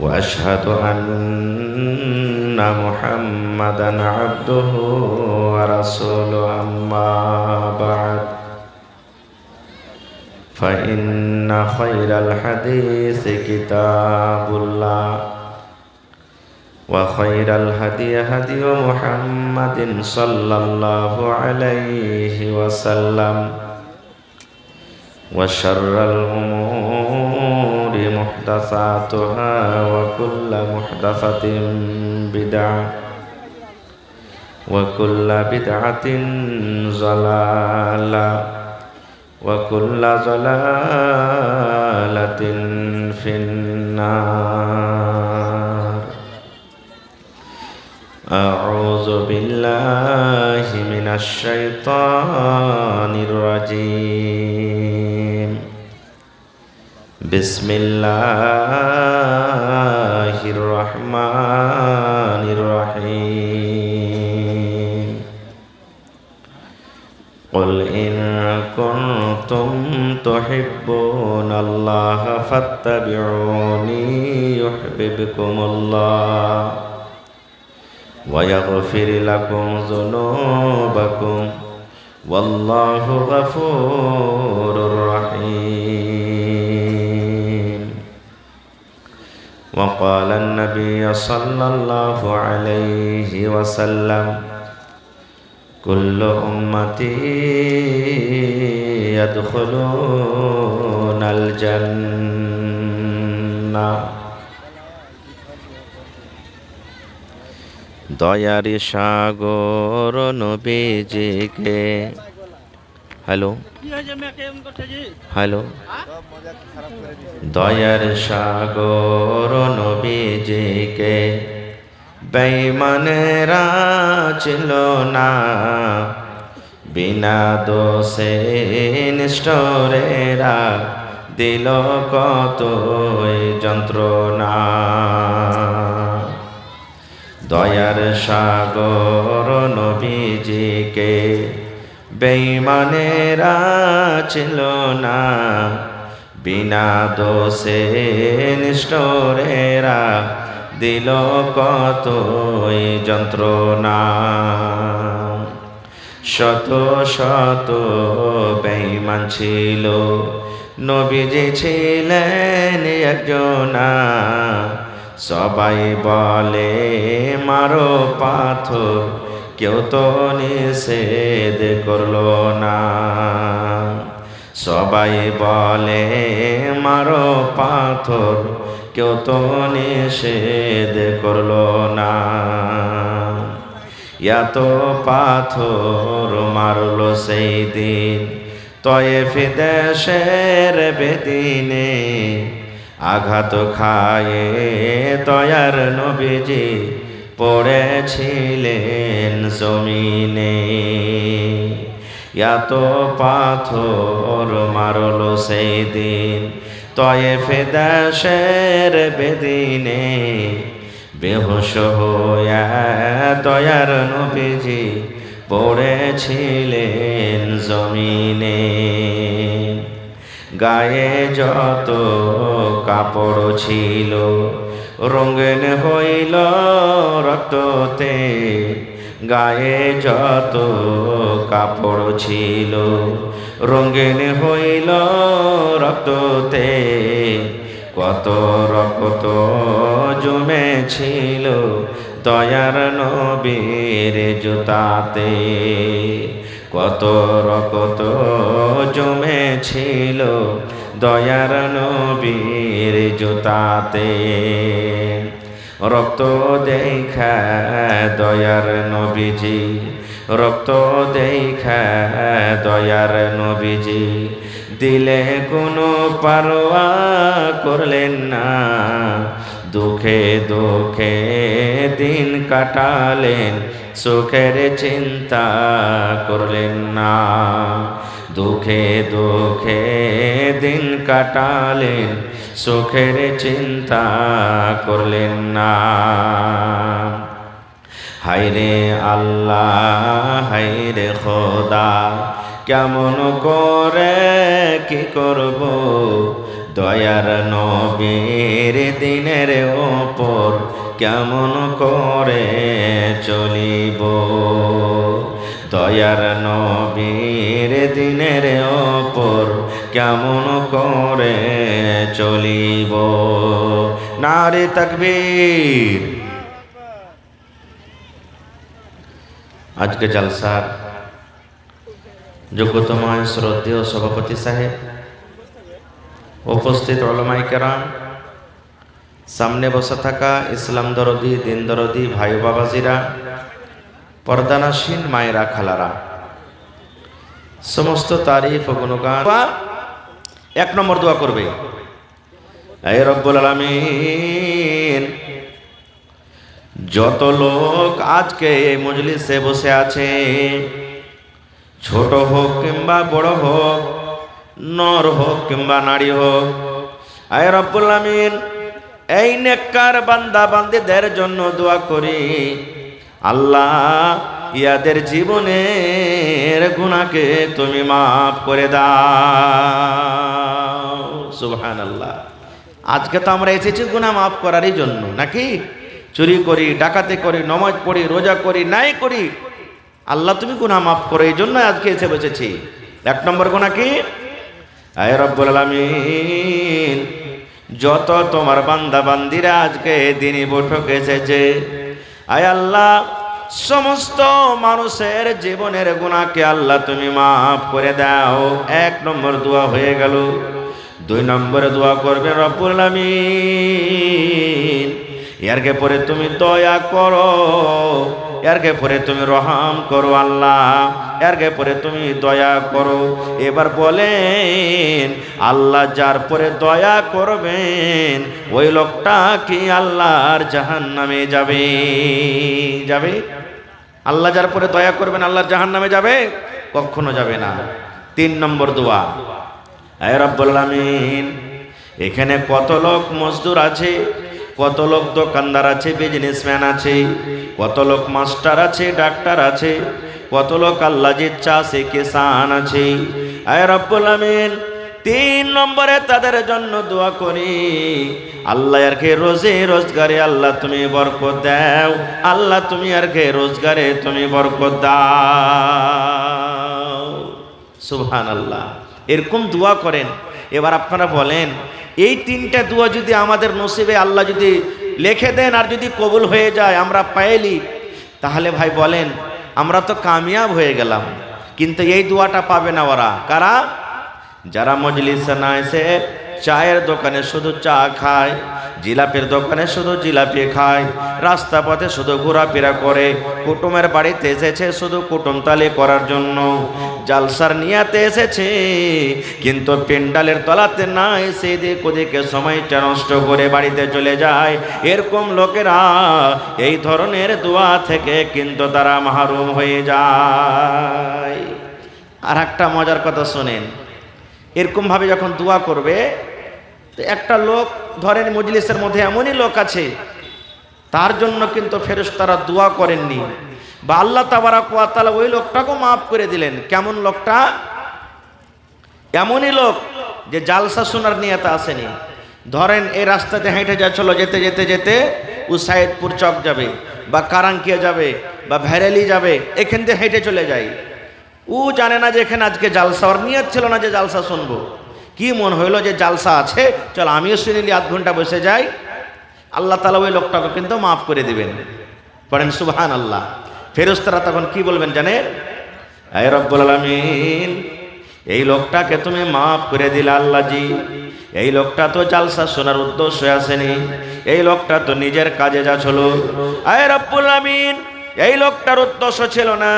وأشهد أن محمدًا عبده ورسوله أما بعد فإن خير الحديث كتاب الله وخير الهدي هدي محمد صلى الله عليه وسلم وشر الأمور محدثاتها وكل محدثة بدعة وكل بدعة ضلالة وكل ضلالة في النار. أعوذ بالله من الشيطان الرجيم. بسم الله الرحمن الرحيم. قل إن كنتم تحبون الله فاتبعوني يحببكم الله ويغفر لكم ذنوبكم والله غفور رحيم. وقال النبي صلى الله عليه وسلم كل أمتي يدخلون الجنة. দয়ার সাগর নবীজিকে hello hello দয়ার সাগর নবীজিকে বেঈমানেরা ছিল না, বিনা দোষে নিষ্ঠুরেরা দিল কত যন্ত্রণা। দয়ার সাগর নবীজিকে বেঈমানেরা ছিল না, বিনা দোষে নিষ্ঠুরেরা দিল কত যন্ত্রণা। শত শত বেঈমান ছিল, নবীজি ছিলেন একজনা। সবাই বলে মারো পাথর, কেউ তো নিষেধ করলো না। সবাই বলে মারো পাথর, কেউ তো নিষেধ করলো না। এত পাথর মারলো সেই দিন তয়েফ দেশের বেদিনে। আঘাত খায়ে দয়ার নবীজি পড়েছিলেন জমিনে। এত পাথর মারলো সেই দিন তয়েফ দেশের বেদিনে। বেহুশ হয়ে দয়ার নবীজি পড়েছিলেন জমিনে। গায়ে যত কাপড় ছিল রঙিন হইল রক্ততে। গায়ে যত কাপড় ছিল রঙিন হইল রক্ততে। কত রক্ত জমেছিল দয়ার নবীর জুতাতে। কত রক্ত জমেছিল দয়ার নবীর জুতাতে। রক্ত দেখা দয়ার নবীজি, রক্ত দেখা দয়ার নবীজি দিলে কোনো পারোয়া করলেন না। দুঃখে দুঃখে দিন কাটালেন, সুখের চিন্তা করলেন না। দুঃখে দুঃখে দিন কাটালেন, সুখের চিন্তা করলেন না। হায়রে আল্লাহ হায়রে খোদা, কেমন করে কি করব দয়ার নবীর দিনের ওপর কেমন করে চলিব, দয়ার নবীর দিনের ওপর কেমন করে চলিব। নারে তাকবীর। আজকে জলসার যোগ্যতম শ্রদ্ধেয় সভাপতি সাহেব, উপস্থিত উলামায়ে কেরাম, সামনে বসে থাকা ইসলাম দরদি, দিন দরদি ভাই বাবাজিরা, পর্দানাসীন মায়েরা, খালারা, সমস্ত তারিফ ও গুণগান। এক নম্বর দোয়া করবে, হে রব্বুল আলামিন, যত লোক আজকে এই মজলিসে বসে আছে, ছোট হোক কিংবা বড় হোক, নর হোক কিংবা নারী হোক, হে রব্বুল আলামিন, এই নেককার বান্দা বান্দীদের জন্য দোয়া করি, আল্লাহ ইয়াদের জীবনের গুনাহকে তুমি মাফ করে দাও। সুবহানাল্লাহ। আজকে তো আমরা এসেছি গুনাহ মাফ করারই জন্য, নাকি? চুরি করি, ডাকাতি করি, নামাজ পড়ি, রোজা করি, নাই করি, আল্লাহ তুমি গুনাহ মাফ করো, এই জন্য আজকে এসে বসেছি। এক নম্বর গুনাহ কি? হে রব্বুল আলামিন, যত তোমার বান্দা বান্দিরা আজকে দিনই বৈঠক এসেছে, আয় আল্লাহ, সমস্ত মানুষের জীবনের গুনাহকে আল্লাহ তুমি মাফ করে দাও। এক নম্বর দোয়া হয়ে গেল। দুই নম্বরে দোয়া করবে, রব্বুল আলামিন, এরকে পরে তুমি দয়া করো, এরকে পরে তুমি রহম করো আল্লাহ, এরকে পরে তুমি দয়া করো। এবার বলেন, আল্লাহ যার পরে দয়া করবেন ওই লোকটা কি আল্লাহর জাহান্নামে যাবে? যাবে? আল্লাহ যার পরে দয়া করবেন আল্লাহর জাহান্নামে যাবে? কখনো যাবে না। তিন নম্বর দোয়া, হে রব্বুল আলামিন, এখানে কত লোক মজদুর আছে, কত লোক দোকানদার আছে, বিজনেসম্যান আছে, কত লোক মাস্টার আছে, ডাক্তার আছে, কত লোক আল্লাহ জিচ্ছা আছে, কিসান আছে, হে রব্বুল আলামিন, তিন নম্বরে তাদের জন্য দোয়া করি, আল্লাহ আরকে রোজে রোজগারে আল্লাহ তুমি বরকত দাও, আল্লাহ তুমি আরকে রোজগারে তুমি বরকত দাও। সুবহানাল্লাহ। এরকম দোয়া করেন। এবার আপনারা বলেন, এই তিনটা দোয়া যদি আমাদের নসিবে আল্লাহ যদি লিখে দেন আর যদি কবুল হয়ে যায়, আমরা পাইলি, তাহলে ভাই বলেন আমরা তো কামিয়াব হয়ে গেলাম। কিন্তু এই দোয়াটা পাবে না ওরা। কারা? যারা মজলিসে না এসে চায়ের দোকানে শুধু চা খায়, জিলাপির দোকানে শুধু জিলাপি খায়, রাস্তা পথে শুধু ঘোরাফেরা করে, কুটুমের বাড়িতে এসেছে শুধু কুটুমতালি করার জন্য, জালসার নিয়াতে এসেছে কিন্তু পেন্ডালের তলাতে না এসে এদিক ওদিকে সময়টা নষ্ট করে বাড়িতে চলে যায়, এরকম লোকেরা এই ধরনের দোয়া থেকে কিন্তু তারা মাহরুম হয়ে যায়। আর একটা মজার কথা শোনেন, এরকমভাবে যখন দোয়া করবে, তো একটা লোক ধরেন মজলিসের মধ্যে এমনই লোক আছে তার জন্য কিন্তু ফেরেশতারা দোয়া করেননি, বা আল্লাহ তাবারাক ওয়া তাআলা ওই লোকটাকেও মাফ করে দিলেন। কেমন লোকটা? এমনই লোক যে জালসা শোনার নিয়তে আসেনি। ধরেন এই রাস্তাতে হেঁটে যাচ্ছিল, যেতে যেতে যেতে ও সাইদপুর চক যাবে, বা কারাঙ্কিয়া যাবে, বা ভেরেলি যাবে, এখান থেকে হেঁটে চলে যায়। ও জানে না যে এখানে আজকে জালসা, ওর নিয়ত ছিল না যে জালসা শুনবো, কি মন হইলো যে জালসা আছে, চল আমিও শুনিলি, আধ ঘন্টা বসে যাই। আল্লাহ তাআলা ওই লোকটাকে কিন্তু মাফ করে দিবেন। পড়েন সুবহানাল্লাহ। ফেরেশতারা তখন কি বলবেন জানেন? হে রব্বুল আলামিন, এই লোকটাকে তুমি মাফ করে দিলে আল্লাহ জি, এই লোকটা তো জালসা শোনার উদ্দেশ্যে আসেনি, এই লোকটা তো নিজের কাজে যাচ্ছিল। হে রব্বুল আলামিন, এই লোকটার উদ্দেশ্য ছিল না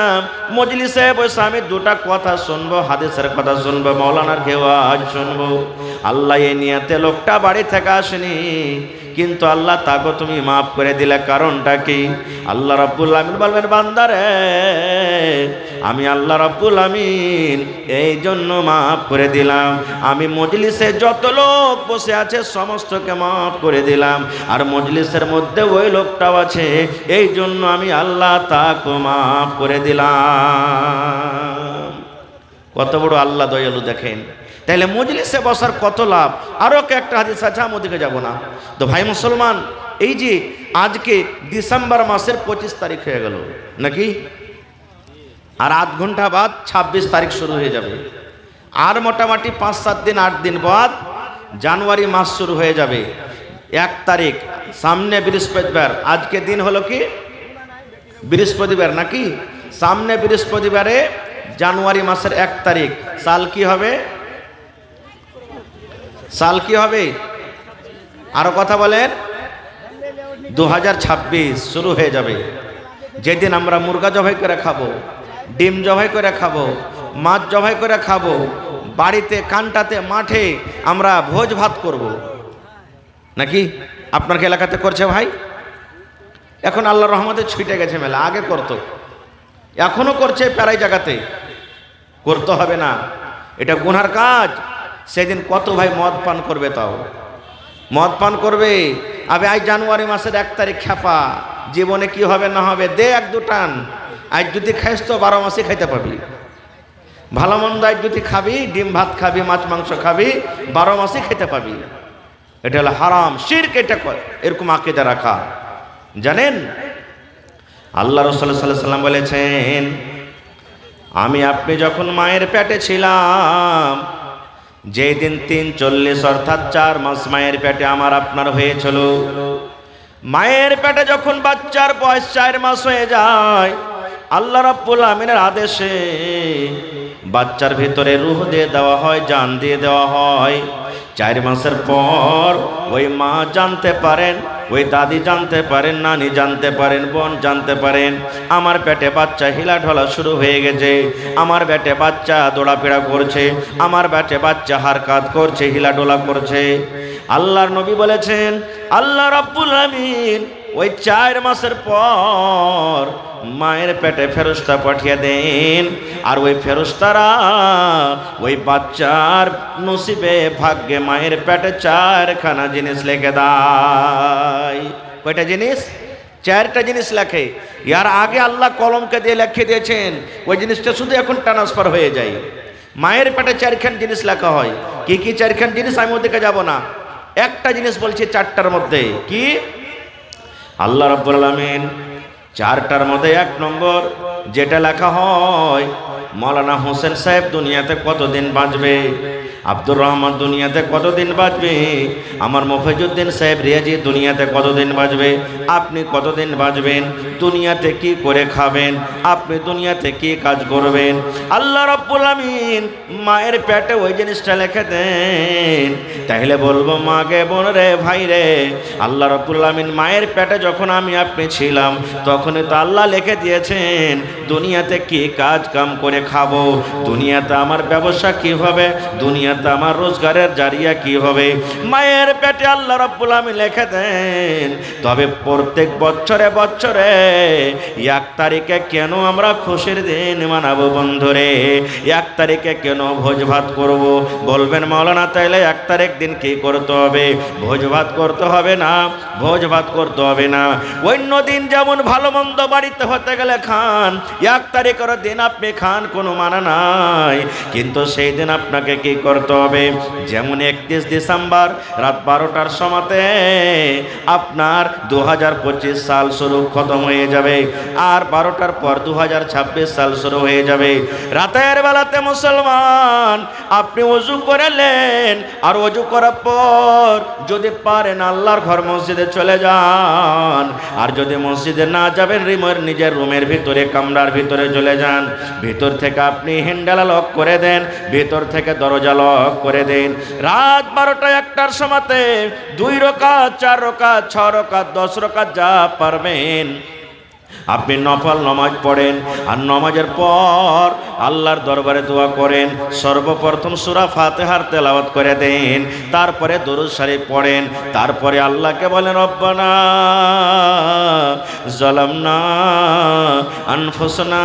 মজলিসে বসে আমি দুটা কথা শুনবো, হাদিসের কথা শুনবো, মাওলানার ওয়াজ শুনবো। আল্লাহ এই নিয়তে লোকটা বাড়ি থেকে আসেনি, কিন্তু আল্লাহ তাকে তুমি মাফ করে দিলে। কারণটা কি? আল্লাহ রাব্বুল আমিন বলবেন, বান্দারে আমি আল্লাহ রাব্বুল আমিন এই জন্য মাফ করে দিলাম, আমি মজলিসে যত লোক বসে আছে সমস্তকে মাফ করে দিলাম, আর মজলিসের মধ্যে ওই লোকটাও আছে, এই জন্য আমি আল্লাহ তাকে মাফ করে দিলাম। কত বড় আল্লাহ দয়ালু দেখেন। তাহলে মজলিসে বসার কত লাভ। আরও একটা হাদিস আছে, আমি ওদিকে যাব না। তো ভাই মুসলমান, এই যে আজকে ডিসেম্বর মাসের 25 তারিখ হয়ে গেল নাকি, আর আধ ঘন্টা বাদ 26 তারিখ শুরু হয়ে যাবে, আর মোটামুটি 5-7 দিন 8 দিন বাদ জানুয়ারি মাস শুরু হয়ে যাবে। 1 তারিখ সামনে বৃহস্পতিবার, আজকে দিন হলো কি বৃহস্পতিবার নাকি, সামনে বৃহস্পতিবারে জানুয়ারি মাসের 1 তারিখ। সাল কি হবে, সাল কি হবে, আরো কথা বলেন, 2026 শুরু হয়ে যাবে। যেদিন আমরা মুরগা জবাই করে খাবো, ডিম জবাই করে খাবো, মাছ জবাই করে খাবো, বাড়িতে কানটাতে মাঠে আমরা ভোজ ভাত করব নাকি। আপনার এলাকাতে করছে ভাই? এখন আল্লাহর রহমতে ছুটে গেছে মেলা, আগে করতো, এখনো করছে প্রায় জায়গাতে। করতে হবে না, এটা গুনার কাজ। সেদিন কত ভাই মদ পান করবে, তাও মদ পান করবে। আবে আজ জানুয়ারি মাসের 1 তারিখ খেপা, জীবনে কি হবে না হবে দে 1-2 টান। আজ যদি খাইস তো 12 মাসে খাইতে পাবি, ভালো মন্দ আজ যদি খাবি, ডিম ভাত খাবি, মাছ মাংস খাবি, 12 মাসে খেতে পাবি। এটা হলো হারাম, শিরক। এটা এরকম আকীদা রাখা, জানেন আল্লাহ রাসূল সাল্লাল্লাহু আলাইহি ওয়াসাল্লাম বলেছেন, আমি আপনি যখন মায়ের পেটে ছিলাম, যেই দিন 340 অর্থাৎ 4 মাস মায়ের পেটে আমার আপনার হয়েছিল, মায়ের পেটে যখন বাচ্চার বয়স 4 মাস হয়ে যায়, আল্লাহ রাব্বুল আমিনের আদেশে বাচ্চার ভিতরে রূহ দিয়ে দেওয়া হয়, জান দিয়ে দেওয়া হয়। 4 মাসের পর ওই মা জানতে পারেন, ওই দাদি জানতে পারেন, নানি জানতে পারেন, বোন জানতে পারেন, আমার পেটে বাচ্চা হিলা ঢলা শুরু হয়ে গেছে, আমার পেটে বাচ্চা দৌড়াফেরা করছে, আমার পেটে বাচ্চা হারকাত করছে, হিলা ডোলা করছে। আল্লাহর নবী বলেছেন, আল্লাহ রাব্বুল আমিন ওই 4 মাসের পর মায়ের পেটে ফেরেশতা পাঠিয়ে দেন, আর ওই ফেরেশতারা ওই বাচ্চার নসিবে ভাগ্যে মায়ের পেটে 4খানা জিনিস লিখে দেয়। কয়টা জিনিস? 4টা জিনিস লেখে। ইয়ার আগে আল্লাহ কলমকে দিয়ে লিখে দিয়েছেন, ওই জিনিসটা শুধু এখন ট্রান্সফার হয়ে যায়। মায়ের পেটে 4খান জিনিস লেখা হয়। কি কি 4খান জিনিস আমি ওদিকে যাব না, একটা জিনিস বলছি 4টার মধ্যে। কি? আল্লাহ রাব্বুল আলামিন 4টার মধ্যে 1 নম্বর যেটা লেখা হয়, মৌলানা হোসেন সাহেব দুনিয়াতে কতদিন বাঁচবে, আব্দুর রহমান দুনিয়াতে কতদিন বাঁচবে, আমার মফিজউদ্দিন সাহেব রিয়াজি দুনিয়াতে কতদিন বাঁচবে, আপনি কতদিন বাঁচবেন, দুনিয়াতে কি করে খাবেন, আপনি দুনিয়াতে কি কাজ করবেন। আল্লাহ রাব্বুল আমিন মায়ের পেটে ওই জিনিসটা লিখে দেন। তাহলে বলবো মা গে, বোন রে, ভাই রে, আল্লাহ রাব্বুল আমিন মায়ের পেটে যখন আমি আপনি ছিলাম, তখনই তো আল্লাহ লিখে দিয়েছেন দুনিয়াতে কি কাজ কাম করে খাবো, দুনিয়াতে আমার ব্যবসা কি হবে, দুনিয়াতে আমার রোজগারের জারিয়া কি হবে। মায়ের পেটে আল্লাহ রাব্বুল আমিন লিখে দেন। তবে প্রত্যেক বছরে বছরে 1 তারিখে কেন আমরা খুশির দিন মানাবো বন্ধুরে, 1 তারিখে কেন ভোজ ভাত করব? বলবেন মাওলানা তাইলে 1 তারিখ দিন কি করতে হবে? ভোজ ভাত করতে হবে না, ভোজ ভাত করতে হবে না। অন্য দিন যেমন ভালো মন্দ বাড়িতে হতে গেলে খান, 1 তারিখের দিন আপনি খান, কোনো মানা নাই। কিন্তু সেই দিন আপনাকে কি করতে হবে? যেমন 31 ডিসেম্বর রাত 12টার সময়তে আপনার 2025 সাল শুরু খতম হয়ে যাবে, আর 12টার পর 2026 সাল শুরু হয়ে যাবে। রাতের বেলাতে মুসলমান আপনি ওযু করলেন, আর ওযু করার পর যদি পারেন আল্লাহর ঘর মসজিদে চলে যান, আর যদি মসজিদে না যাবেন নিজের রুমের ভিতরে কামরার ভিতরে চলে যান, ভিতর থেকে আপনি হ্যান্ডেল লক করে দেন, ভিতর থেকে দরজা লক করে দেন। রাত 12টা 1টার সময়তে 2 রাকাত 4 রাকাত 6 রাকাত 10 রাকাত যা পারবেন আপনি নফল নামাজ পড়েন, আর নামাজের পর আল্লাহর দরবারে দোয়া করেন। সর্বপ্রথম সূরা ফাতিহার তেলাওয়াত করে দেন, তারপরে দরুদ শরীফ পড়েন, তারপরে আল্লাহকে বলেন রব্বানা যালামনা আনফুসানা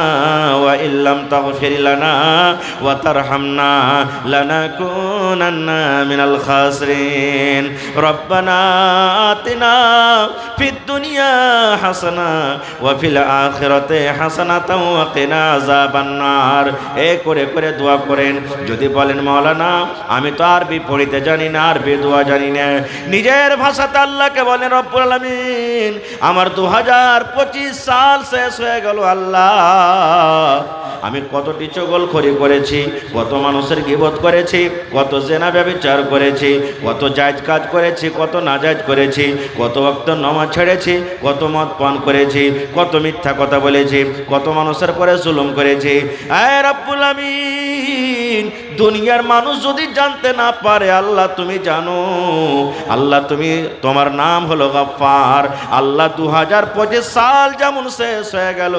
ওয়া ইল্লাম তাগফির লানা ওয়া তারহামনা লানাকুনান্না মিনাল খাসিরিন। রব্বানা আতিনা ফিদ দুনিয়া হাসানা ওয়া ফিল আখিরাতি হাসানাতাও ওয়া কিনা আযাবান নার। গফফার এ করে করে দোয়া করেন। যদি বলেন মাওলানা আমি তো আরবি পড়িতে জানি না, আরবি দোয়া জানি না, নিজের ভাষাতে আল্লাহকে বলেন রব্বুল আলামিন আমার 2025 সাল শেষ হয়ে গেল আল্লাহ, আমি কতটি চগলখড়ি করেছি, কত মানুষের গীবত করেছি, কত জেনা ব্যভিচার করেছি, কত জায়েজ কাজ করেছি, কত নাজায়েজ করেছি, কত ওয়াক্ত নামাজ ছেড়েছি, কত মদ পান করেছি, কত মিথ্যা কথা বলেছি, কত মানুষের পরে জুলুম করেছি। আয় রব্বুল আমিন দুনিয়ার মানুষ যদি জানতে না পারে আল্লাহ তুমি জানো, আল্লাহ তুমি, তোমার নাম হলো গফফার। আল্লাহ 2025 সাল যেমন শেষ হয়ে গেল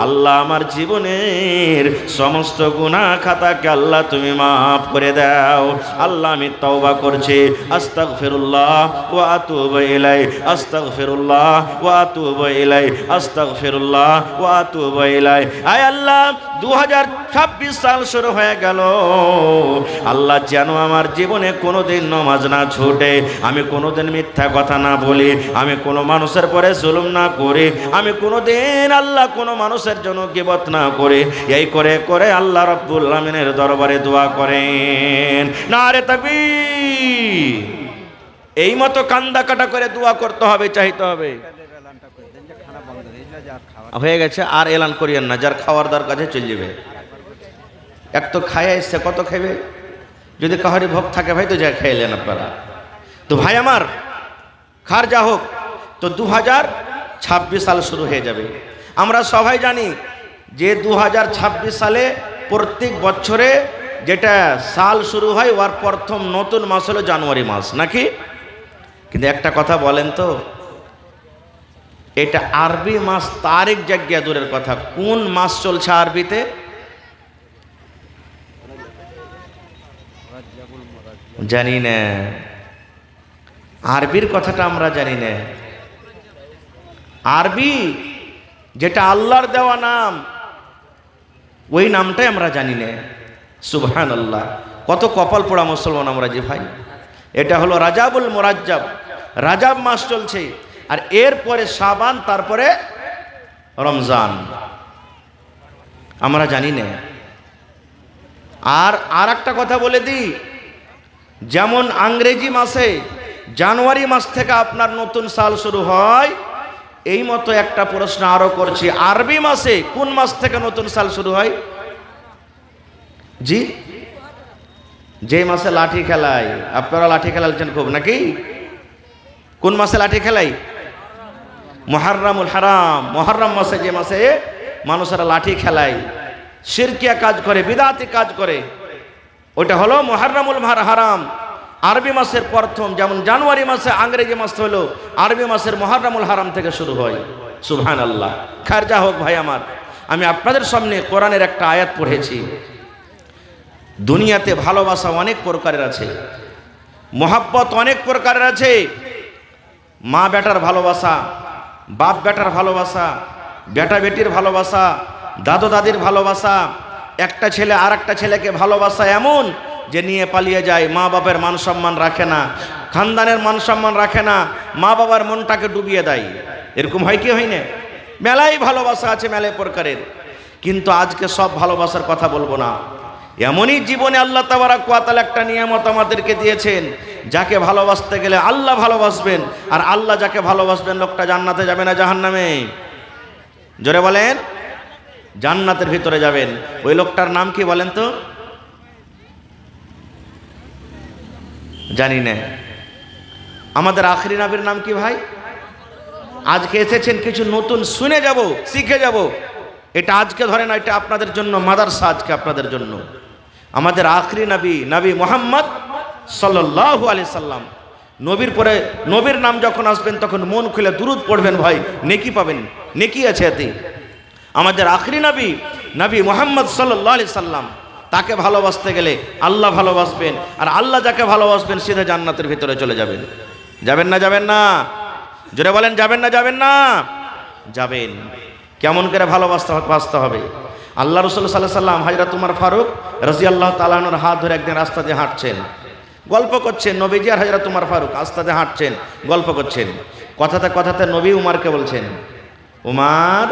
আল্লাহ আমার জীবনের সমস্ত গুনাহ খাতাকে আল্লাহ তুমি মাফ করে দাও। আল্লাহ আমি তওবা করছি, আস্তাগফিরুল্লাহ ওয়া আতুবু ইলাই, আস্তাগফিরুল্লাহ ওয়া আতুবু ইলাই, আস্তাগফিরুল্লাহ ওয়া আতুবু ইলাই। আয় আল্লাহ 2026 সাল শুরু হয়ে গেল আল্লাহ, যেন আমার জীবনে কোনোদিন নামাজ না ছুটে, আমি কোনোদিন মিথ্যা কথা না বলি, আমি কোনো মানুষের পরে জুলুম না করি, আমি কোনোদিন আল্লাহ কোনো মানুষের জন্য গীবত না করি। এই করে করে আল্লাহ রাব্বুল আমিনের দরবারে দোয়া করেন। নারে তাকবীর। এই মতো কান্দা কাটা করে দোয়া করতে হবে, চাইতে হবে। হয়ে গেছে, আর এলান করিয়েন না, যার খাওয়ার দরকার আছে চলে যাবে। এক তো খায় এসছে, কত খাইবে? যদি কাহারি ভোগ থাকে ভাই তো যা খাইলেন আপনারা। তো ভাই আমার খার যা হোক, তো 2026 সাল শুরু হয়ে যাবে। আমরা সবাই জানি যে 2026 সালে প্রত্যেক বছরে যেটা সাল শুরু হয় ওর প্রথম নতুন মাস হলো জানুয়ারি মাস, নাকি? কিন্তু একটা কথা বলেন তো, এটা আরবি মাস তারিখ জায়গা দূরের কথা, কোন মাস চলছে আরবিতে? জানি না, আরবির কথাটা আমরা জানি না। আরবি যেটা আল্লাহর দেওয়া নাম, ওই নামটাই আমরা জানি না। সুবহানাল্লাহ, কত কপাল পোড়া মুসলমান আমরা যে ভাই। এটা হলো রাজাবুল মুরাজ্জাব, রাজাব মাস চলছে, আর এরপরে শাবান, তারপরে রমজান, আমরা জানি না। আর একটা কথা বলে দিই, যেমন ইংরেজি মাসে জানুয়ারি মাস থেকে আপনার নতুন সাল শুরু হয়, এই মতো একটা প্রশ্ন আরো করছি, আরবি মাসে কোন মাস থেকে নতুন সাল শুরু হয়? জি, যে মাসে লাঠি খেলায়, আপনারা লাঠি খেলাচ্ছেন খুব নাকি? কোন মাসে লাঠি খেলাই? মুহররমুল হারাম, মুহররম মাসে, যে মাসে মানুষেরা লাঠি খেলায়, শিরকিয়া কাজ করে, বিদআতি কাজ করে, ওটা হলো মুহররমুল হারাম। আরবি মাসের প্রথম, যেমন জানুয়ারি মাসে ইংরেজি মাস হলো, আরবি মাসের মুহররমুল হারাম থেকে শুরু হয়। সুবহানাল্লাহ। খার যা হোক ভাই আমার, আমি আপনাদের সামনে কোরআনের একটা আয়াত পড়েছি। দুনিয়াতে ভালোবাসা অনেক প্রকারের আছে, মোহাব্বত অনেক প্রকারের আছে। মা বেটার ভালোবাসা, বাপ বেটার ভালোবাসা, বেটা বেটির ভালোবাসা, দাদু দাদির ভালোবাসা, একটা ছেলে আর একটা ছেলেকে ভালোবাসা এমন যে নিয়ে পালিয়ে যায়, মা বাবার মান সম্মান রাখে না, খানদানের মান সম্মান রাখে না, মা বাবার মনটাকে ডুবিয়ে দেয়। এরকম হয় কি হয় না? মেলাই ভালোবাসা আছে, মেলাই প্রকারের। কিন্তু আজকে সব ভালোবাসার কথা বলবো না। এমনই জীবনে আল্লাহ তাবারাক ওয়া তাআলা একটা নিয়ামত আমাদেরকে দিয়েছেন, যাকে ভালোবাসতে গেলে আল্লাহ ভালোবাসবেন, আর আল্লাহ যাকে ভালোবাসবেন লোকটা জান্নাতে যাবে না জাহান্নামে? জোরে বলেন, জান্নাতের ভিতরে যাবেন। ওই লোকটার নাম কি বলেন তো? জানি না। আমাদের আখরি নবীর নাম কি ভাই? আজকে এসেছেন কিছু নতুন শুনে যাব, শিখে যাব। এটা আজকে ধরে না, এটা আপনাদের জন্য মাদ্রাসা, আজকে আপনাদের জন্য। আমাদের আখরি নবী, নবী মুহাম্মদ সাল্লাল্লাহু আলাইহি সাল্লাম, নবীর পরে নবীর নাম যখন আসবেন তখন মন খুলে দুরূদ পড়বেন ভাই, নেকি পাবেন, নেকি আছে এতে। আমাদের আখরি নবী, নবী মুহাম্মদ সাল্লাল্লাহু আলাইহি সাল্লাম, তাকে ভালোবাসতে গেলে আল্লাহ ভালোবাসবেন, আর আল্লাহ যাকে ভালোবাসবেন সিধা জান্নাতের ভিতরে চলে যাবেন। যাবেন না? যাবেন না? জোরে বলেন, যাবেন না? যাবেন না? যাবেন। কেমন করে ভালোবাসতে হবে? আল্লাহ রাসূল সাল্লাল্লাহু আলাইহি সাল্লাম হযরত উমর ফারুক রাদিয়াল্লাহু তাআলা আনহুর হাত ধরে একদিন রাস্তা দিয়ে হাঁটছেন, গল্প করছেন। নবীজি আর হযরত উমর ফারুক রাস্তা দিয়ে হাঁটছেন, গল্প করছেন। কথাতে কথাতে নবী উমরকে বলছেন, উমর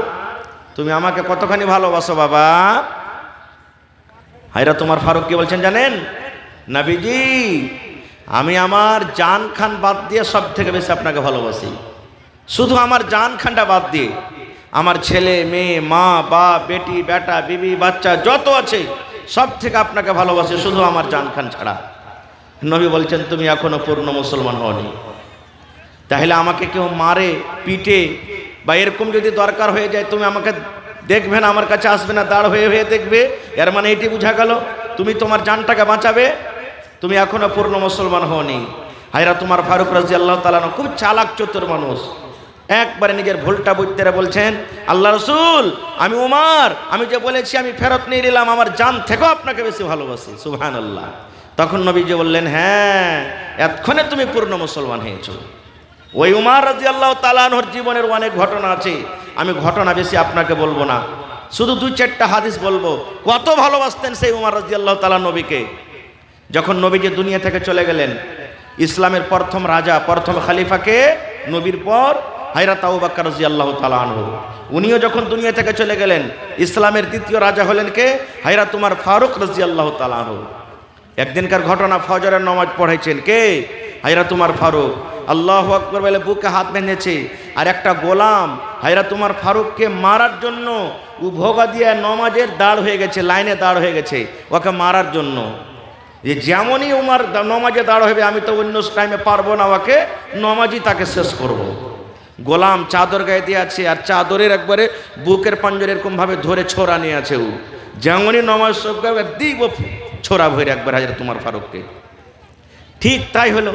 তুমি আমাকে কতখানি ভালোবাসো বাবা? হায়রা তোমার ফারুক কি বলছেন জানেন? নবীজি, আমি আমার জান খান বাদ দিয়ে সব থেকে বেশি আপনাকে ভালোবাসি। শুধু আমার জান খানটা বাদ দিয়ে আমার ছেলে মেয়ে মা বাপ বেটি বেটা বিবি বাচ্চা যত আছে সব থেকে আপনাকে ভালোবাসি, শুধু আমার জান খান ছাড়া। নবী বলছেন তুমি এখনো পূর্ণ মুসলমান হওনি। তাহলে আমাকে কেউ মারে পিটে বা এরকম যদি দরকার হয়ে যায়, তুমি আমাকে দেখবে না, আমার কাছে আসবে না, দাঁড় হয়ে হয়ে দেখবে, এর মানে এটি বোঝা গেল তুমি তোমার জানটাকে বাঁচাবে, তুমি এখনো পূর্ণ মুসলমান হওনি। হায়রা তোমার ফারুক রাদিয়াল্লাহু তাআলা খুব চালাক চতুর মানুষ, একবারে নিজের ভুলটা বুঝতে বলছেন, আল্লাহ রসুল আমি উমার, আমি যে বলেছি আমি ফেরত নিয়ে নিলাম, আমার জান থেকেও আপনাকে বেশি ভালোবাসি। সুবহানাল্লাহ। তখন নবীজি বললেন, হ্যাঁ এতক্ষণে তুমি পূর্ণ মুসলমান হয়েছো। ওই উমার রাদিয়াল্লাহু তাআলা আনহুর জীবনের অনেক ঘটনা আছে, আমি ঘটনা বেশি আপনাকে বলবো না, শুধু দুই চারটা হাদিস বলবো। কত ভালোবাসতেন সেই উমার রাদিয়াল্লাহু তাআলা নবীকে। যখন নবীজি দুনিয়া থেকে চলে গেলেন, ইসলামের প্রথম রাজা প্রথম খলিফাকে নবীর পর হযরত আবু বকর রাদিয়াল্লাহু তাআলা আনহু, উনিও যখন দুনিয়া থেকে চলে গেলেন, ইসলামের দ্বিতীয় রাজা হলেন কে? হযরত উমর ফারুক রাদিয়াল্লাহু তাআলা আনহু। একদিনকার ঘটনা, ফজরের নামাজ পড়াইছেন কে? হযরত উমর ফারুক। আল্লাহু আকবার বলে বুকে হাত বেঁধেছে, আর একটা গোলাম হযরত উমর ফারুককে মারার জন্য ও ভোগা দিয়ে নামাজের দাঁড় হয়ে গেছে, লাইনে দাঁড় হয়ে গেছে ওকে মারার জন্য। যে যেমনই উমর নামাজে দাঁড় হবে, আমি তো অন্য টাইমে পারবো না, ওকে নামাজই তাকে শেষ করব। গোলাম চাদর গায়ে দিয়ে আছে, আর চাদরের একবারে বুকের পাঞ্জরে এরকমভাবে ধরে ছোড়া নিয়ে আছে। ও যেমনই নামাজ সব দিব ছোড়া ভরে একবার হযরত উমর ফারুককে। ঠিক তাই হলো,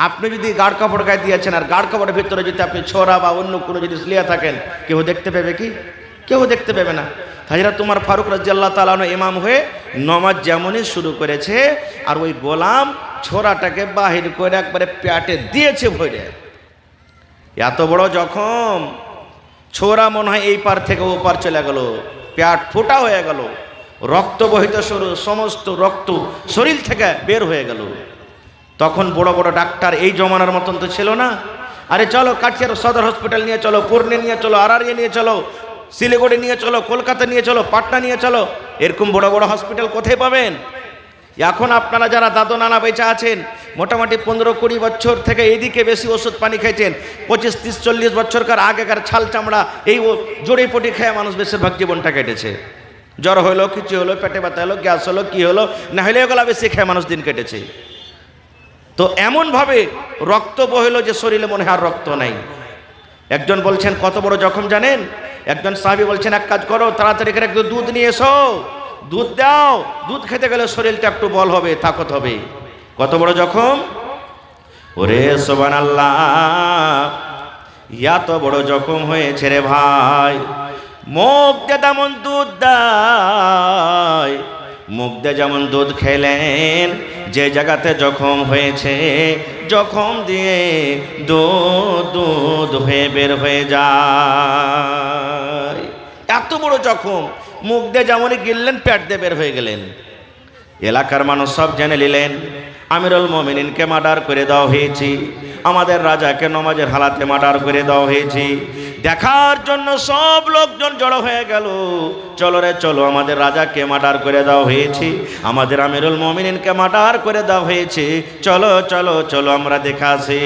আপনি যদি গাঢ় কাপড় গায়ে দিয়েছেন, আর গাঢ় কাপড়ের ভিতরে যদি আপনি ছোড়া বা অন্য কোনো জিনিস লিয়া থাকেন, কেউ দেখতে পাবে কি? কেউ দেখতে পাবে না। হযরত উমর ফারুক রাদিয়াল্লাহু তাআলা আনহু ইমাম হয়ে নামাজ যেমনই শুরু করেছে, আর ওই গোলাম ছোড়াটাকে বাহির করে একবারে পেটে দিয়েছে ভরে। এত বড় জখম, ছোড়া মনে হয় এই পার থেকে ও পার চলে গেল, পেট ফোটা হয়ে গেল, রক্ত বহিত শুরু, সমস্ত রক্ত শরীর থেকে বের হয়ে গেল। তখন বড় বড় ডাক্তার এই জমানার মতন তো ছিল না। আরে চলো কাঠিয়ার সদর হসপিটাল নিয়ে চলো, পুরনে নিয়ে চলো, আরারিয়া নিয়ে চলো, শিলিগুড়ি নিয়ে চলো, কলকাতা নিয়ে চলো, পাটনা নিয়ে চলো, এরকম বড় বড় হসপিটাল কোথায় পাবেন? এখন আপনারা যারা দাদু নানা বেঁচে আছেন, মোটামুটি 15-20 বছর থেকে এইদিকে বেশি ওষুধ পানি খাইছেন, 25-30-40 বছরকার আগেকার ছাল চামড়া এই জড়িপটি খেয়ে মানুষ বেশিরভাগ জীবনটা কেটেছে। জ্বর হলো, কিছু হলো, পেটে ব্যথা হলো, গ্যাস হলো, কি হলো না হলে এগুলো বেশি খেয়ে মানুষ দিন কেটেছে। তো এমনভাবে রক্ত বহিল যে শরীরে মনে হয় আর রক্ত নাই। একজন বলছেন কত বড় জখম জানেন? একজন সাহাবী বলছেন, এক কাজ করো, তাড়াতাড়ি করে একটু দুধ নিয়ে এসো, দুধ দাও, দুধ খেতে গেলে শরীরটা একটু বল হবে, তাকত হবে। কত বড় জখম! ওরে সুবহানাল্লাহ, এত বড় জখম হয়েছে রে ভাই। মুখ দিয়ে তেমন দুধ দেয়, মুখ দিয়ে যেমন দুধ খেলেন, যে জায়গাতে জখম হয়েছে জখম দিয়ে দুধ দুধ হয়ে বের হয়ে যায়। এত বড় জখম, মুখ দিয়ে যেমনই গিললেন পেট দিয়ে বের হয়ে গেলেন। এলাকার মানুষ সব জেনে নিলেন আমিরুল মুমিনিনকে মার্ডার করে দেওয়া হয়েছে, আমাদের রাজাকে নামাজের হালাতে মার্ডার করে দেওয়া হয়েছে। দেখার জন্য সব লোকজন জড়ো হয়ে গেল, চলো রে চলো, আমাদের রাজাকে মার্ডার করে দেওয়া হয়েছে, আমাদের আমিরুল মুমিনিনকে মার্ডার করে দেওয়া হয়েছে, চলো চলো চলো আমরা দেখে আসি।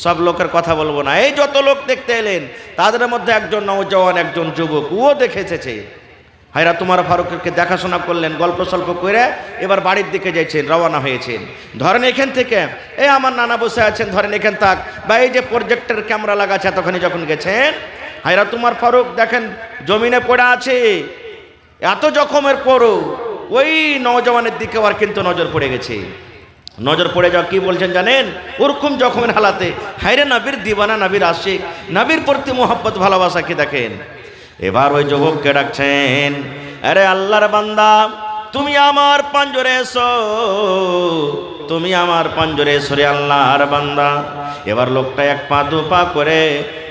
সব লোকের কথা বলবো না, এই যত লোক দেখতে এলেন তাদের মধ্যে একজন নওজওয়ান, একজন যুবক, ও দেখে এসেছে। হযরত উমর ফারুককে দেখাশোনা করলেন, গল্প সল্প করে এবার বাড়ির দিকে যাইছেন, রওনা হয়েছেন। ধরেন এখান থেকে এই আমার নানা বসে আছেন, ধরেন এখান থাক, বা এই যে প্রজেক্টর ক্যামেরা লাগাচ্ছে, তখনই যখন গেছেন হযরত উমর ফারুক দেখেন জমিনে পড়ে আছে। এত জখমের পরও ওই নওজওয়ানের দিকে আর কিন্তু নজর পড়ে গেছে। নজর পড়ে যাও কি বলছেন জানেন? ওরকম জখমের হালাতে, হায়রে নবীর দিওয়ানা, নবীর আশিক, নবীর প্রতি মোহাব্বত ভালোবাসা কি দেখেন। এবার ওই যুবককে ডাকছেন, আরে আল্লাহর বান্দা, তুমি আমার পাঞ্জরে এসো, তুমি আমার পাঞ্জরে এসো রে আল্লাহর বান্দা। এবার লোকটা এক পা দু পা করে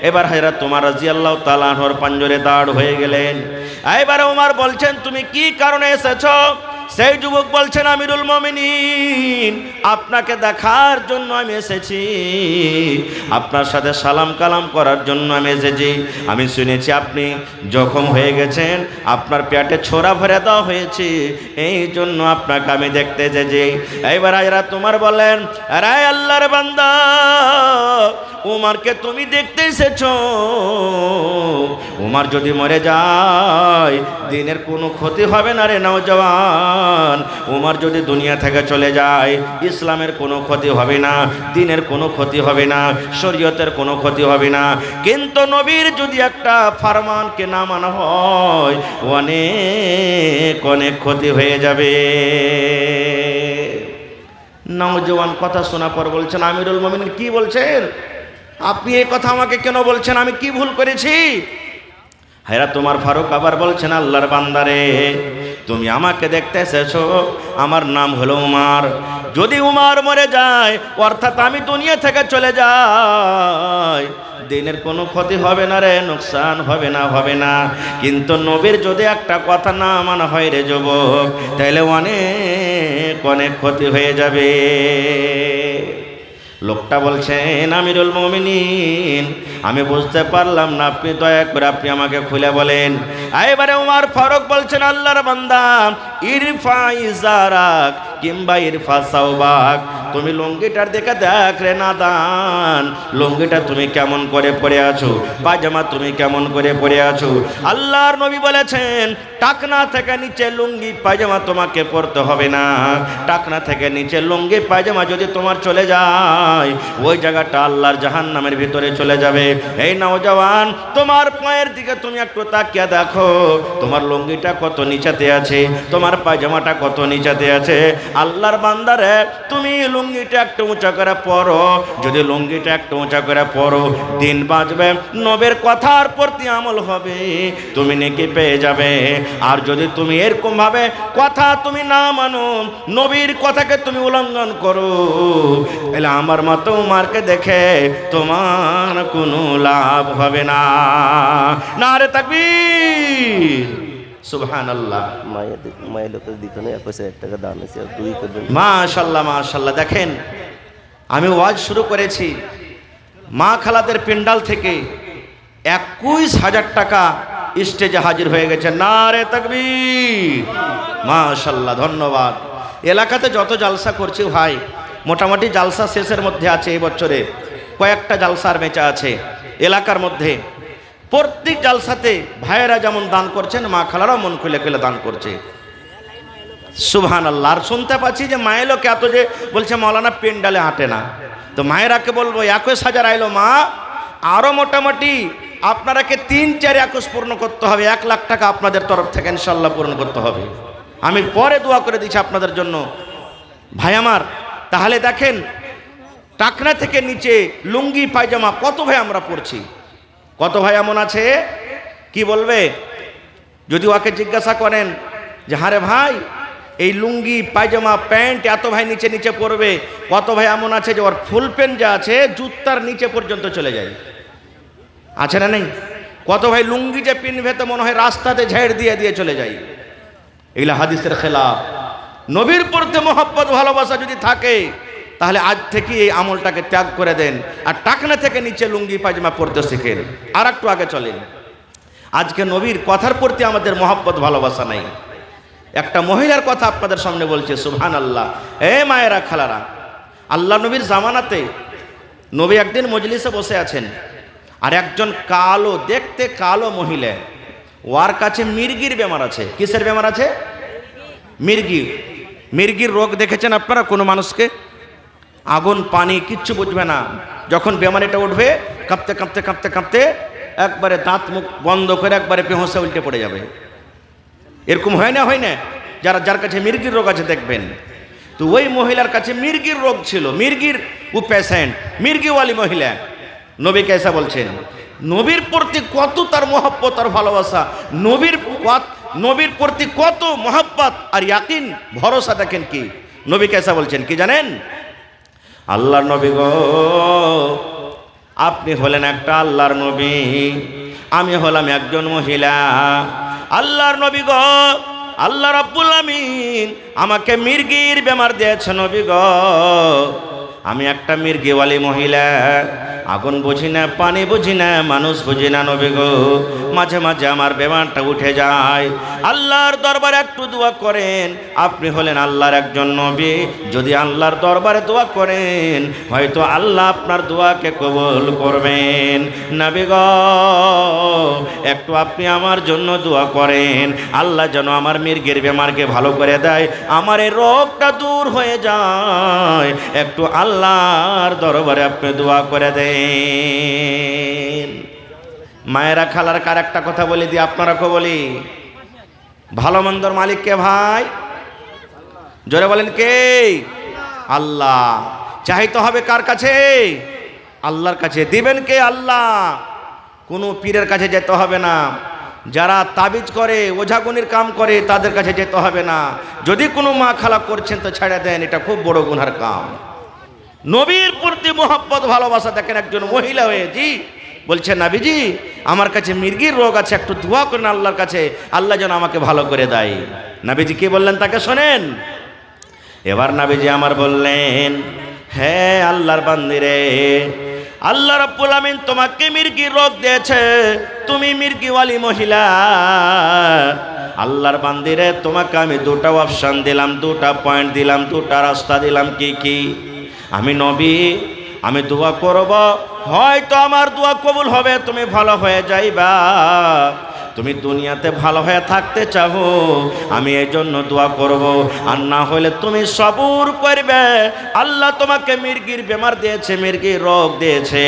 এবার হযরত উমর রাদিয়াল্লাহু তাআলা আনহুর পাঞ্জরে দাঁড় হয়ে গেলেন। এবারে উমর বলছেন, তুমি কি কারণে এসেছো? সেই যুবক বলছেন, আমিরুল মুমিনিন, আপনাকে দেখার জন্য আমি এসেছি, আপনার সাথে সালাম কালাম করার জন্য আমি এসেছি। আমি শুনেছি আপনি জখম হয়ে গেছেন, আপনার পেটে ছোরা ভরে দেওয়া হয়েছে, এই জন্য আপনাকে আমি দেখতে এসেছি। এইবার আয়রা তোমার বলেন, আরে আল্লাহর বান্দা, উমারকে তুমি দেখতে এসেছো, উমার যদি মরে যায় দিনের কোনো ক্ষতি হবে না রে নওজওয়ান। উমার যদি দুনিয়া থেকে চলে যায় ইসলামের কোনো ক্ষতি হবে না, দিনের কোনো ক্ষতি হবে না, শরীয়তের কোনো ক্ষতি হবে না। কিন্তু নবীর যদি একটা ফরমানকে না মানা হয় অনেক অনেক ক্ষতি হয়ে যাবে। নওজওয়ান কথা শোনা পর বলছেন, আমিরুল মুমিনিন কি বলছেন? আপনি এই কথা আমাকে কেন বলছেন? আমি কি ভুল করেছি? হায়রা তোমার ফারুক আবার বলছেন, আল্লাহর বান্দারে, তুমি আমাকে দেখতে এসেছো, আমার নাম হলো উমার। যদি উমার মরে যায় অর্থাৎ আমি দুনিয়া থেকে চলে যাই, দিনের কোনো ক্ষতি হবে না রে, নোকসান হবে না, হবে না। কিন্তু নবীর যদি একটা কথা না মানা হয় রে যুবক, তাহলে অনেক অনেক ক্ষতি হয়ে যাবে। লোকটা বলছেন, আমিরুল মুমিনিন, আমি বুঝতে পারলাম না, আপনি দয়া করে আপনি আমাকে খুলে বলেন। এবারে উমার ফারুক বলছেন, আল্লাহর বান্দা, ইরফা ইজারাক কিংবা ইরফা সাওবাক, তুমি লুঙ্গিটার দিকে দেখ রে নাদান, লুঙ্গিটা তুমি কেমন করে পরে আছো, পায়জামা তুমি কেমন করে পরে আছো। আল্লাহর নবী বলেছেন, টাকনা থেকে নিচে লুঙ্গি পায়জামা তোমাকে পরতে হবে না। টাকনা থেকে নিচে লুঙ্গি পায়জামা যদি তোমার চলে যায়, ওই জায়গাটা আল্লাহর জাহান্নামের ভিতরে চলে যাবে। এই নওজওয়ান, তোমার পায়ের দিকে তুমি একটু তাকিয়ে দেখো, তোমার লুঙ্গিটা কত নিচাতে আছে, তোমার পায়জামাটা কত নিচাতে আছে। আল্লাহর বান্দারে, তুমি লুঙ্গিটা একটু উঁচা করে পরো। যদি লুঙ্গিটা একটু উঁচা করে পরো, দিন বাঁচবে, নবীর কথার প্রতি আমল হবে, তুমি নেকি পেয়ে যাবে। আর যদি তুমি এরকম ভাবে কথা তুমি না মানো, নবীর কথাকে তুমি উল্লঙ্ঘন করো, তাহলে আমার মতো উমারকে দেখে তোমার কোনো লাভ হবে না। নারে তাকবীর, সুবহানাল্লাহ। মায়ের লোকের দিত না, 21,000 টাকা দান আছে, আর 2 করবেন। মাশাআল্লাহ মাশাআল্লাহ। দেখেন, আমি ওয়াজ শুরু করেছি, মা খালাদের পেন্ডাল থেকে 21,000 টাকা স্টেজে হাজির হয়ে গেছে। নারে তাকবীর, মাশাআল্লাহ, ধন্যবাদ। এলাকাতে যত জালসা করছি ভাই, মোটামুটি জালসা শেষের মধ্যে আছে। এই বছরে কয়েকটা জালসার বেচা আছে এলাকার মধ্যে। প্রত্যেক জালসাতে ভাইয়েরা যেমন দান করছেন, মা খালারাও মন খুলে খুলে দান করছে। সুবহানাল্লাহ। আর শুনতে পাচ্ছি যে মায়ের লোক এত যে বলছে মৌলানা পেন্ডালে হাঁটে না, তো মায়েরাকে বলবো 21,000 আইলো মা, আরও মোটামুটি আপনারাকে 3-4 21 পূর্ণ করতে হবে। 1 লাখ টাকা আপনাদের তরফ থেকে ইনশাল্লাহ পূরণ করতে হবে। আমি পরে দোয়া করে দিচ্ছি আপনাদের জন্য ভাই আমার। তাহলে দেখেন, টাকনা থেকে নিচে লুঙ্গি পায়জামা কত ভাই আমরা পরছি, কত ভাই এমন আছে কি বলবে? যদি ওকে জিজ্ঞাসা করেন যে হারে ভাই এই লুঙ্গি পায়জামা প্যান্ট এত ভাই নিচে নিচে পরবে, কত ভাই এমন আছে যে ওর ফুল প্যান্ট যা আছে জুতার নিচে পর্যন্ত চলে যায়? আছে না নেই? কত ভাই লুঙ্গি যে পিনবে তো মনে হয় রাস্তাতে ঝেড় দিয়ে দিয়ে চলে যায়। এগুলা হাদিসের খেলাফ। নবীর প্রতি মহব্বত ভালোবাসা যদি থাকে তাহলে আজ থেকে এই আমলটাকে ত্যাগ করে দেন, আর টাকনা থেকে নিচে লুঙ্গি পায়জামা পরতে শিখেন। আর একটু আগে চলেন। আজকে নবীর কথার প্রতি আমাদের মহব্বত ভালোবাসা নাই। একটা মহিলার কথা আপনাদের সামনে বলছে, সুবহানাল্লাহ। এ মায়েরা খালারা, আল্লাহ নবীর জামানাতে নবী একদিন মজলিসে বসে আছেন, আর একজন কালো, দেখতে কালো মহিলা, ওর কাছে মির্গির বেমার আছে। কিসের বেমার আছে? মির্গি। মির্গির রোগ দেখেছেন আপনারা কোনো মানুষকে? আগুন পানি কিচ্ছু বুঝবে না, যখন বেমারিটা উঠবে কাঁপতে কাঁপতে কাঁপতে কাঁপতে একবারে দাঁত মুখ বন্ধ করে একবারে বেহুঁশে উল্টে পড়ে যাবে। এরকম হয় না? হয় না? যার কাছে মির্গির রোগ আছে দেখবেন। তো ওই মহিলার কাছে মির্গির রোগ ছিল, মির্গির ও পেশেন্ট, মির্গিওয়ালি মহিলা। নবী কেসা বলছেন, নবীর প্রতি কত তার মহব্বত আর ভালোবাসা, নবীর প্রতি কত মহব্বত আর ইয়াকিন ভরসা। দেখেন কি নবী কেসা বলছেন, কি জানেন? আল্লাহর নবী গো, আপনি হলেন একটা আল্লাহর নবী, আমি হলাম একজন মহিলা। আল্লাহর নবী গো, আল্লাহ রাব্বুল আমিন আমাকে মির্গির বেমার দিয়েছে নবী গো। আমি একটা মির্গিওয়ালি মহিলা, আগুন বুঝি না, পানি বুঝি না, মানুষ বুঝি না নবী গো। মাঝে মাঝে আমার বেমারটা উঠে যায়। আল্লাহর দরবারে একটু দোয়া করেন। আপনি হলেন আল্লাহর একজন নবী, যদি আল্লাহর দরবারে দোয়া করেন হয়তো আল্লাহ আপনার দোয়াকে কবুল করবেন। নবী গো, একটু আপনি আমার জন্য দোয়া করেন, আল্লাহ যেন আমার মির্গের বেমারকে ভালো করে দেয়, আমার এই রোগটা দূর হয়ে যায়। একটু আল্লাহর দরবারে আপনি দোয়া করে দেন। মায়েরা খালার কার একটা কথা বলে দিই, আপনারাকে বলি, ভালো মন্দর মালিক কে ভাই? জোরে বলেন কে? আল্লাহ। চাইতে হবে কার কাছে? আল্লাহর কাছে। দিবেন কে? আল্লাহ। কোনো পীরের কাছে যেতে হবে না, যারা তাবিজ করে, ওঝাগুনির কাম করে, তাদের কাছে যেতে হবে না। যদি কোনো মা খালা করছেন তো ছেড়ে দেন, এটা খুব বড় গুনার কাম। নবীর প্রতি মোহাব্বত ভালোবাসা দেখেন, একজন মহিলা হয়েছি বলছে নাবিজি আমার কাছে মির্গির রোগ আছে, একটু দোয়া করেন আল্লাহর কাছে, আল্লাহ যেন আমাকে ভালো করে দেয়। নাবিজি কি বললেন তাকে শোনেন। এবার নাবিজি আমার বললেন, হ্যাঁ আল্লাহর বান্দিরে, আল্লাহ রাব্বুল আমিন তোমাকে মির্গির রোগ দিয়েছে, তুমি মির্গিওয়ালি মহিলা। আল্লাহর বান্দিরে, তোমাকে আমি দুটা অপশন দিলাম, দুটা পয়েন্ট দিলাম, দুটা রাস্তা দিলাম। কি কি? আমি নবী, আমি দোয়া করব, হয়তো আমার দোয়া কবুল হবে, তুমি ভালো হয়ে যাইবা। তুমি দুনিয়াতে ভালো হয়ে থাকতে চাও, আমি এই জন্য দোয়া করব। আর না হলে তুমি সবুর করবে। আল্লাহ তোমাকে মির্গির বেমার দিয়েছে, মির্গির রোগ দিয়েছে,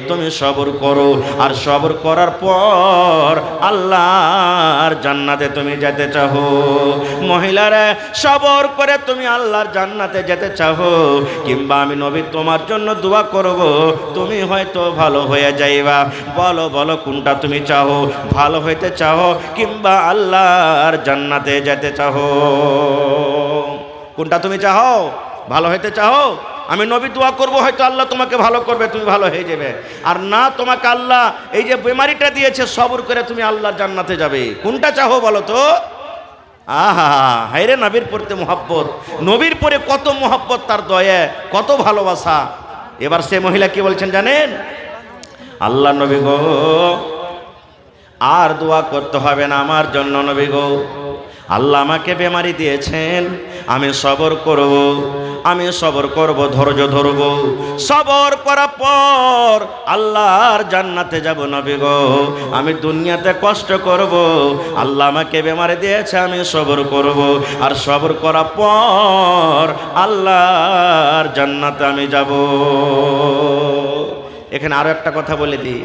তুমি সবুর করো। আর সবুর করার পর আল্লাহর জান্নাতে তুমি যেতে চাও। মহিলারা, সবর করে তুমি আল্লাহর জান্নাতে যেতে চাও, কিংবা আমি নবী তোমার জন্য দোয়া করব, তুমি হয়তো ভালো হয়ে যাইবা। বলো বলো কোনটা তুমি চাও? ভালো হইতে চাও কিংবা আল্লাহর জান্নাতে যেতে চাও? কোনটা তুমি চাও? ভালো হইতে চাও? আমি নবী দোয়া করব, হয়তো আল্লাহ তোমাকে ভালো করবে, তুমি ভালো হয়ে যাবে। আর না, তোমাকে আল্লাহ এই যে বেমারিটা দিয়েছে, সবর করে তুমি আল্লাহর জান্নাতে যাবে। কোনটা চাও বলো তো? আহা, হায়রে নবীর পড়তে মোহাব্বত, নবীর পরে কত মোহাব্বত, তার দয়া, কত ভালোবাসা। এবার সে মহিলা কি বলছেন জানেন? আল্লাহ নবী গো, আর দোয়া করতে হবে না আমার জন্য নবী গো। আল্লাহ আমাকে বেমারি দিয়েছেন, আমি সবর করব, আমি সবর করব, ধৈর্য ধরব। সবর করার পর আল্লাহর জান্নাতে যাব নবী গো। আমি দুনিয়াতে কষ্ট করব, আল্লাহ আমাকে বেমারি দিয়েছে, আমি সবর করব। আর সবর করার পর আল্লাহর জান্নাতে আমি যাব। এখানে আরো একটা কথা বলে দিই,